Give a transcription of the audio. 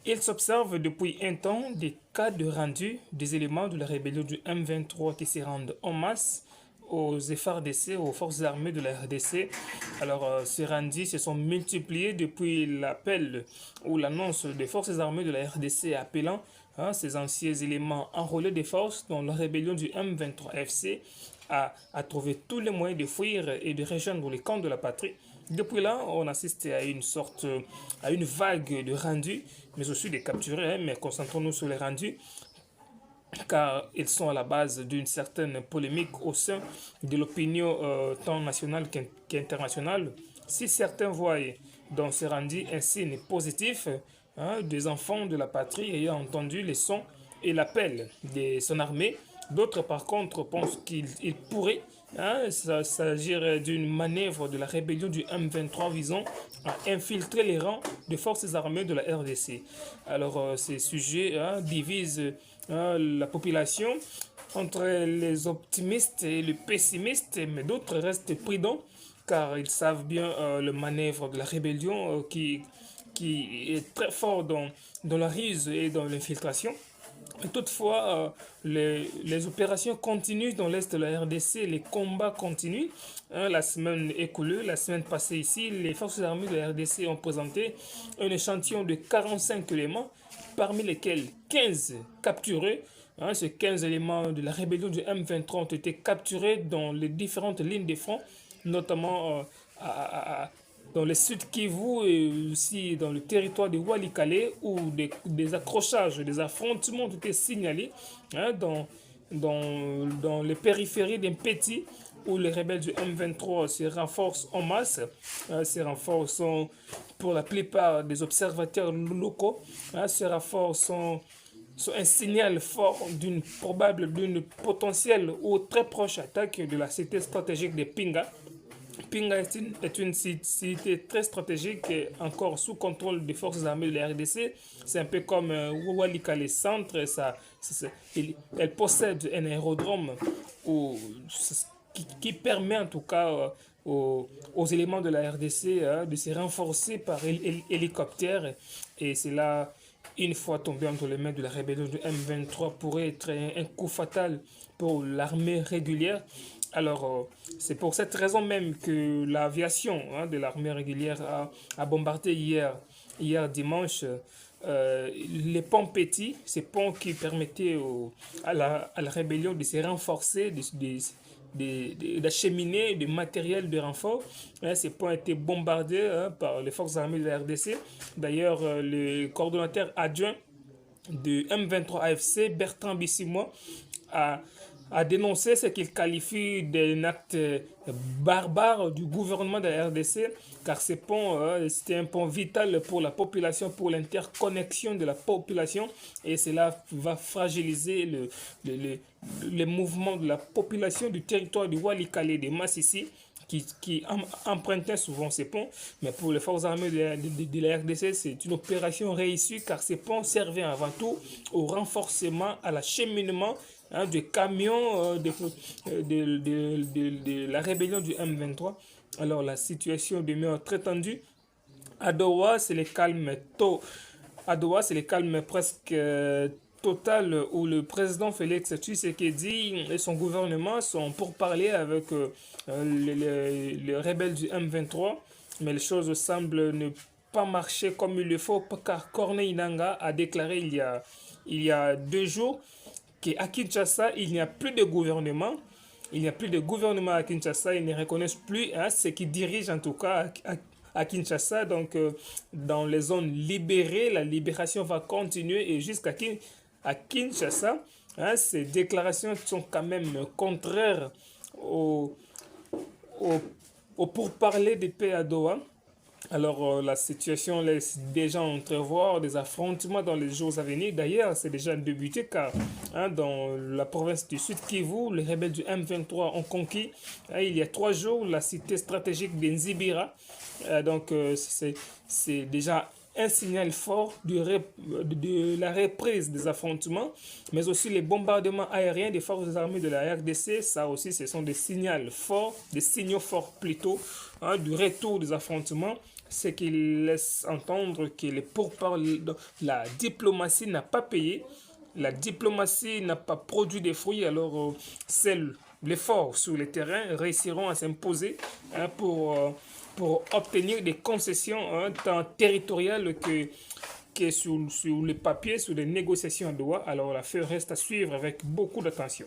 Il s'observe depuis un temps des cas de rendu des éléments de la rébellion du M23 qui se rendent en masse aux FARDC, aux forces armées de la RDC. Alors, ces rendus se sont multipliés depuis l'appel ou l'annonce des forces armées de la RDC appelant ces anciens éléments enrôlés des forces dans la rébellion du M23 FC à trouver tous les moyens de fuir et de rejoindre les camps de la patrie. Depuis là, on assiste à une vague de rendus, mais aussi de capturés, mais concentrons-nous sur les rendus, car ils sont à la base d'une certaine polémique au sein de l'opinion tant nationale qu'internationale. Si certains voient dans ces rendus un signe positif, des enfants de la patrie ayant entendu les sons et l'appel de son armée, d'autres par contre pensent qu'il pourrait s'agir d'une manœuvre de la rébellion du M23 visant à infiltrer les rangs des forces armées de la RDC. Alors ces sujets divisent la population entre les optimistes et les pessimistes, mais d'autres restent prudents car ils savent bien le manœuvre de la rébellion qui est très fort dans la ruse et dans l'infiltration. Toutefois, les opérations continuent dans l'est de la RDC, les combats continuent. La semaine écoulée, la semaine passée ici, les forces armées de la RDC ont présenté un échantillon de 45 éléments, parmi lesquels 15 capturés. Ces 15 éléments de la rébellion du M23 ont été capturés dans les différentes lignes de front, notamment dans le sud Kivu et aussi dans le territoire de Walikale où des accrochages, des affrontements ont été signalés dans les périphéries d'un petit où les rebelles du M23 se renforcent en masse. Ces renforts sont pour la plupart des observateurs locaux. Ces renforts sont un signal fort d'une potentielle ou très proche attaque de la cité stratégique de Pinga. Pinga est une cité très stratégique et encore sous contrôle des forces armées de la RDC. C'est un peu comme Walikale Centre. Elle possède un aérodrome qui permet en tout cas aux éléments de la RDC de se renforcer par hélicoptère. Et c'est là, une fois tombé entre les mains de la rébellion du M23, pourrait être un coup fatal pour l'armée régulière. Alors, c'est pour cette raison même que l'aviation de l'armée régulière a bombardé hier dimanche les ponts petits, ces ponts qui permettaient à la rébellion de se renforcer, d'acheminer du matériel de renfort. Ces ponts ont été bombardés par les forces armées de la RDC. D'ailleurs, le coordonnateur adjoint du M23 AFC, Bertrand Bissimo, a dénoncé ce qu'il qualifie d'un acte barbare du gouvernement de la RDC, car ces ponts, c'était un pont vital pour la population, pour l'interconnexion de la population, et cela va fragiliser le mouvement de la population du territoire du Walikale de Massissi, qui empruntaient souvent ces ponts. Mais pour les forces armées de la RDC, c'est une opération réussie car ces ponts servaient avant tout au renforcement, à l'acheminement de camions de la rébellion du M23. Alors la situation demeure très tendue. À Doha, c'est le calme à Doha, c'est le calme presque total où le président Félix Tshisekedi et son gouvernement sont pour parler avec les rebelles du M23, mais les choses semblent ne pas marcher comme il le faut car Corneille Nangaa a déclaré il y a 2 jours qu'à Kinshasa, il n'y a plus de gouvernement. Il n'y a plus de gouvernement à Kinshasa, ils ne reconnaissent plus ce qui dirige en tout cas à Kinshasa. Donc, dans les zones libérées, la libération va continuer et jusqu'à Kinshasa, ces déclarations sont quand même contraires au pourparlers de paix à Doha. Alors, la situation laisse déjà entrevoir des affrontements dans les jours à venir. D'ailleurs, c'est déjà débuté car dans la province du Sud Kivu, les rebelles du M23 ont conquis il y a 3 jours la cité stratégique de Nzibira. Donc, c'est déjà un signal fort de la reprise des affrontements, mais aussi les bombardements aériens des forces armées de la RDC. Ça aussi, ce sont des signaux forts plutôt, du retour des affrontements. ce qui laisse entendre que les pourparlers, la diplomatie n'a pas payé, la diplomatie n'a pas produit des fruits, alors les forts sur le terrain réussiront à s'imposer hein, pour obtenir des concessions hein, tant territoriales que sur les papiers, sur les négociations à Doha. Alors l'affaire reste à suivre avec beaucoup d'attention.